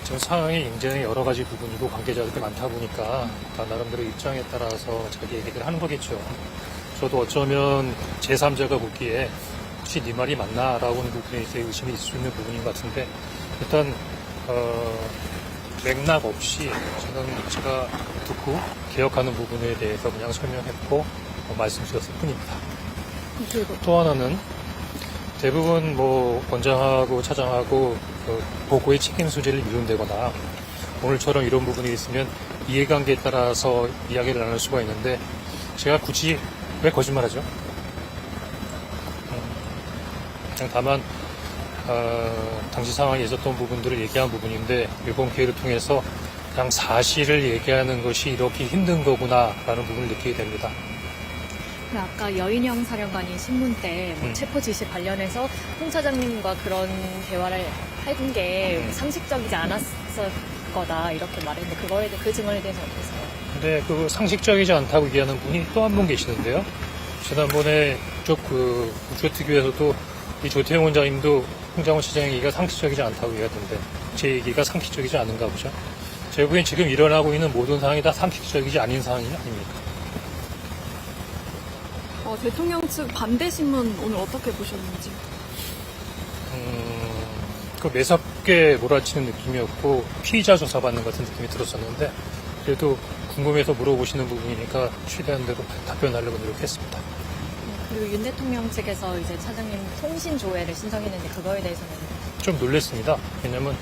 지금 상황이 굉장히 여러 가지 부분이고 관계자들이 많다 보니까 다 나름대로 입장에 따라서 자기 얘기를 하는 거겠죠. 저도 어쩌면 제3자가 보기에 혹시 네 말이 맞나? 라고 하는 부분에 있어 의심이 있을 수 있는 부분인 것 같은데 일단 맥락 없이 저는 제가 듣고 기억하는 부분에 대해서 그냥 설명했고 말씀드렸을 뿐입니다. 또 하나는 대부분 원장하고 차장하고 보고의 책임 소재를 미룬다거나 오늘처럼 이런 부분이 있으면 이해관계에 따라서 이야기를 나눌 수가 있는데 제가 굳이 왜 거짓말하죠? 그냥 다만 당시 상황에 있었던 부분들을 얘기한 부분인데 이번 기회를 통해서 그냥 사실을 얘기하는 것이 이렇게 힘든 거구나 라는 부분을 느끼게 됩니다. 아까 여인영 사령관이 신문 때 체포 지시 관련해서 홍 차장님과 그런 대화를 해둔 게 상식적이지 않았을 거다 이렇게 말했는데 그거에 대해 그 증언에 대해서 어떻게 생각하세요? 근데 그 상식적이지 않다고 얘기하는 분이 또 한 분 계시는데요. 지난번에 그쪽 국조특위에서도 이 조태용 원장님도 홍장원 시장 얘기가 상식적이지 않다고 얘기하던데 제 얘기가 상식적이지 않은가 보죠. 제 보기엔 지금 일어나고 있는 모든 상황이 다 상식적이지 않은 상황이 아닙니까? 대통령 측 반대 신문 오늘 어떻게 보셨는지? 그 매섭게 몰아치는 느낌이었고 피의자 조사받는 같은 느낌이 들었었는데 그래도 궁금해서 물어보시는 부분이니까 최대한 대로 답변하려고 노력했습니다. 그리고 윤 대통령 측에서 이제 차장님 통신 조회를 신청했는데 그거에 대해서는 좀 놀랐습니다. 왜냐하면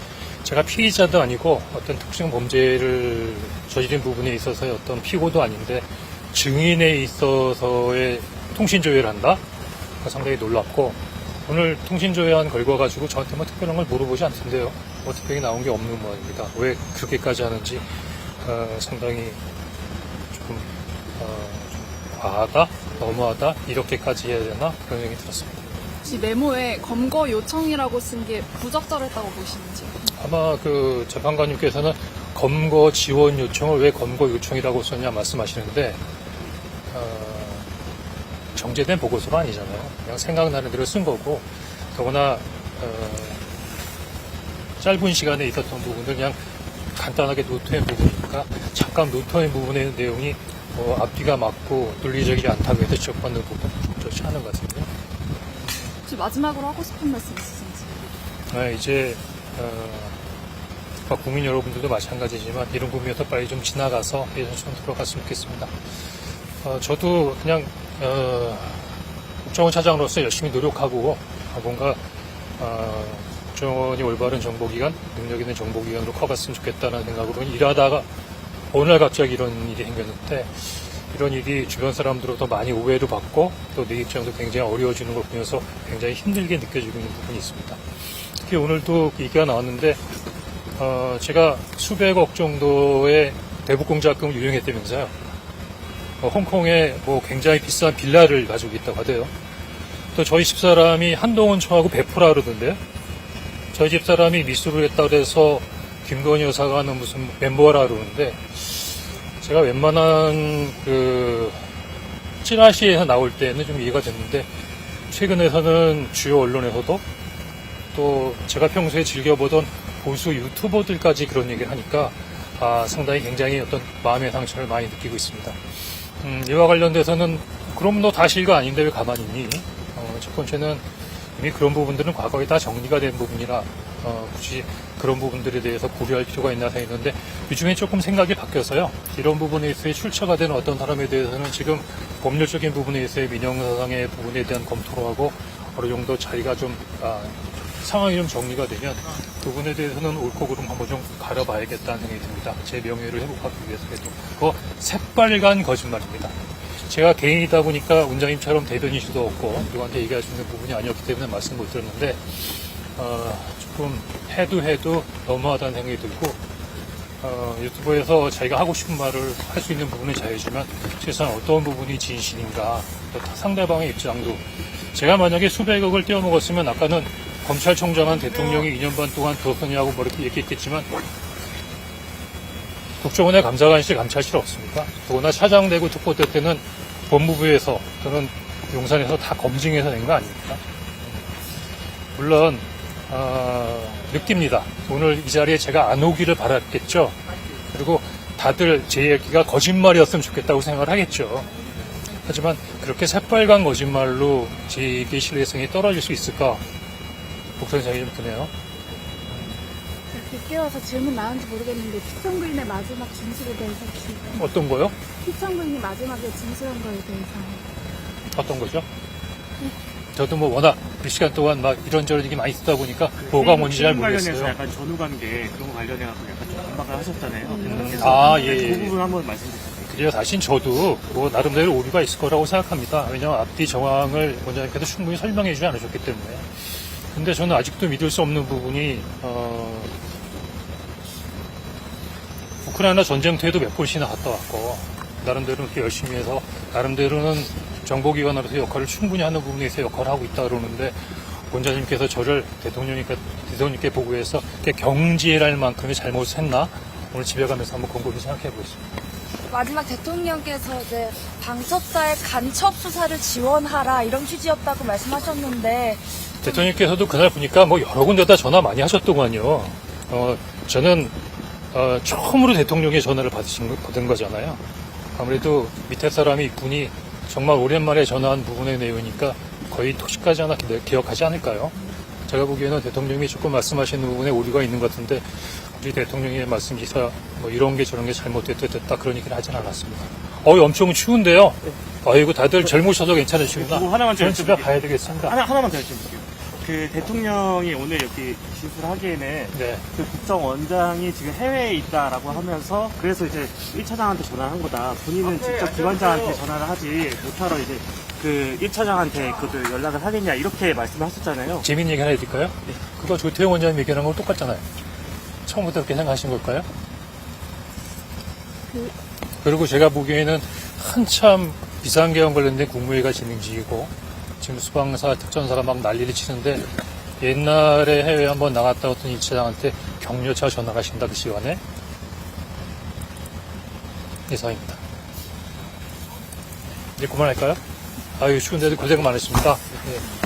제가 피의자도 아니고 어떤 특정 범죄를 저지른 부분에 있어서의 어떤 피고도 아닌데 증인에 있어서의 통신조회를 한다? 상당히 놀랍고 오늘 통신조회한 결과 가지고 저한테 특별한 걸 물어보지 않던데요. 특별히 나온 게 없는 모양입니다. 왜 그렇게까지 하는지 상당히 조금 좀 과하다? 너무하다? 이렇게까지 해야 되나? 그런 생각이 들었습니다. 혹시 메모에 검거 요청이라고 쓴 게 부적절했다고 보시는지? 아마 그 재판관님께서는 검거 지원 요청을 왜 검거 요청이라고 썼냐 말씀하시는데 정제된 보고서가 아니잖아요. 그냥 생각나는 대로 쓴 거고 더구나 짧은 시간에 있었던 부분들 그냥 간단하게 노트한 부분이니까 잠깐 노트한 부분의 내용이 앞뒤가 맞고 논리적이지 않다고 해서 지적받는 부분 좋지 않은 것 같은데요. 혹시 마지막으로 하고 싶은 말씀 있으신지? 이제 국민 여러분들도 마찬가지지만 이런 부분에서 빨리 좀 지나가서 예전처럼 돌아갔으면 좋겠습니다. 저도 그냥 국정원 차장으로서 열심히 노력하고 뭔가 국정원이 올바른 정보기관, 능력 있는 정보기관으로 커갔으면 좋겠다는 생각으로 일하다가 어느 날 갑자기 이런 일이 생겼는데 이런 일이 주변 사람들로부터 많이 오해를 받고 또 내 입장도 굉장히 어려워지는 걸 보면서 굉장히 힘들게 느껴지고 있는 부분이 있습니다. 특히 오늘도 얘기가 나왔는데 제가 수백억 정도의 대북공작금을 유용했다면서요. 홍콩에 굉장히 비싼 빌라를 가지고 있다고 하대요. 또 저희 집사람이 한동훈 초하고 베프라 그러던데요. 저희 집사람이 미수를 했다고 해서 김건희 여사가 하는 무슨 멤버라 그러는데 제가 웬만한 찌라시에서 나올 때는 좀 이해가 됐는데 최근에서는 주요 언론에서도 또 제가 평소에 즐겨보던 보수 유튜버들까지 그런 얘기를 하니까 상당히 굉장히 어떤 마음의 상처를 많이 느끼고 있습니다. 이와 관련돼서는 그럼 너 다 실가 아닌데 왜 가만히 있니? 첫 번째는 이미 그런 부분들은 과거에 다 정리가 된 부분이라 굳이 그런 부분들에 대해서 고려할 필요가 있나 생각했는데 요즘에 조금 생각이 바뀌어서요. 이런 부분에 있어서 출처가 되는 어떤 사람에 대해서는 지금 법률적인 부분에 있어서 민영사상의 부분에 대한 검토를 하고 어느 정도 자리가 좀 상황이 좀 정리가 되면 그 부분에 대해서는 옳고 그름 한번 좀 가려봐야겠다는 생각이 듭니다. 제 명예를 회복하기 위해서라도. 그거 새빨간 거짓말입니다. 제가 개인이다 보니까 원장님처럼 대변인 수도 없고 누구한테 얘기할 수 있는 부분이 아니었기 때문에 말씀 못 드렸는데 조금 해도 너무하다는 생각이 들고 유튜브에서 자기가 하고 싶은 말을 할 수 있는 부분은 자유지만 세상 어떤 부분이 진실인가 또 상대방의 입장도 제가 만약에 수백억을 떼어먹었으면 아까는 검찰총장한 대통령이 2년 반 동안 두었느냐고 이렇게 얘기했겠지만 국정원의 감사관실 감찰실 없습니까? 더구나 차장되고 특보대 때는 법무부에서 또는 용산에서 다 검증해서 낸 거 아닙니까? 물론 느낍니다. 오늘 이 자리에 제가 안 오기를 바랐겠죠. 그리고 다들 제 얘기가 거짓말이었으면 좋겠다고 생각을 하겠죠. 하지만 그렇게 새빨간 거짓말로 제 얘기의 신뢰성이 떨어질 수 있을까? 복선 생각이 좀 드네요. 늦게 와서 질문 나왔는지 모르겠는데 피청구인의 마지막 진술에 대해서 어떤 거요? 피청구인이 마지막에 진술한 거에 대해서 어떤 거죠? 저도 뭐 워낙 몇 시간 동안 막 이런저런 얘기 많이 듣다 보니까 뭐가 뭔지 잘 관련해서 모르겠어요. 약간 전후관계 그런 거 관련해서 약간 좀 반박을 하셨잖아요. 그래서 아, 예, 그 예. 부분 한번 말씀 주세요. 그래요. 사실 저도 뭐 나름대로 오류가 있을 거라고 생각합니다. 왜냐하면 앞뒤 정황을 원장님께서 충분히 설명해 주지 않으셨기 때문에. 근데 저는 아직도 믿을 수 없는 부분이 우크라이나 전쟁터에도 몇 번씩이나 갔다 왔고 나름대로 이렇게 열심히 해서 나름대로는 정보기관으로서 역할을 충분히 하는 부분에서 역할을 하고 있다 그러는데 원장님께서 저를 대통령님께 보고해서 이렇게 경지할 만큼의 잘못을 했나? 오늘 집에 가면서 한번 곰곰이 생각해 보겠습니다. 마지막 대통령께서 이제 방첩사의 간첩 수사를 지원하라 이런 취지였다고 말씀하셨는데 대통령께서도 그날 보니까 뭐 여러 군데다 전화 많이 하셨더만요. 저는 처음으로 대통령의 전화를 받은 거잖아요. 아무래도 밑에 사람이 있군이 정말 오랜만에 전화한 부분의 내용이니까 거의 토시까지 하나 기억하지 않을까요? 제가 보기에는 대통령이 조금 말씀하시는 부분에 오류가 있는 것 같은데 우리 대통령의 말씀이서 뭐 이런 게 저런 게 잘못됐다 그런 얘기를 하진 않았습니다. 엄청 추운데요. 아이고 다들 젊으셔서 괜찮으시구나. 그거 하나만 저는 더 집에 여쭤볼게요. 가야 되겠습니다. 하나만 더 여쭤볼게요. 그 대통령이 오늘 여기 진술하기에는 네. 그 국정원장이 지금 해외에 있다라고 하면서 그래서 이제 1차장한테 전화를 한 거다. 본인은 직접 기관장한테 전화를 하지 못하러 이제 그 1차장한테 그것도 연락을 하겠냐 이렇게 말씀을 하셨잖아요. 재밌는 얘기 하나 해드릴까요? 그거 조태용 원장님 얘기하는 거랑 똑같잖아요. 처음부터 그렇게 생각하신 걸까요? 그리고 제가 보기에는 한참 비상계엄 관련된 국무회의가 진행 중이고 지금 수방사, 특전사가 막 난리를 치는데 옛날에 해외 한번 나갔다 왔던 일차장한테 격려차 전화가 신다 그 시간에 이상입니다. 이제 그만할까요? 아유 추운데도 고생 많으십니다. 네.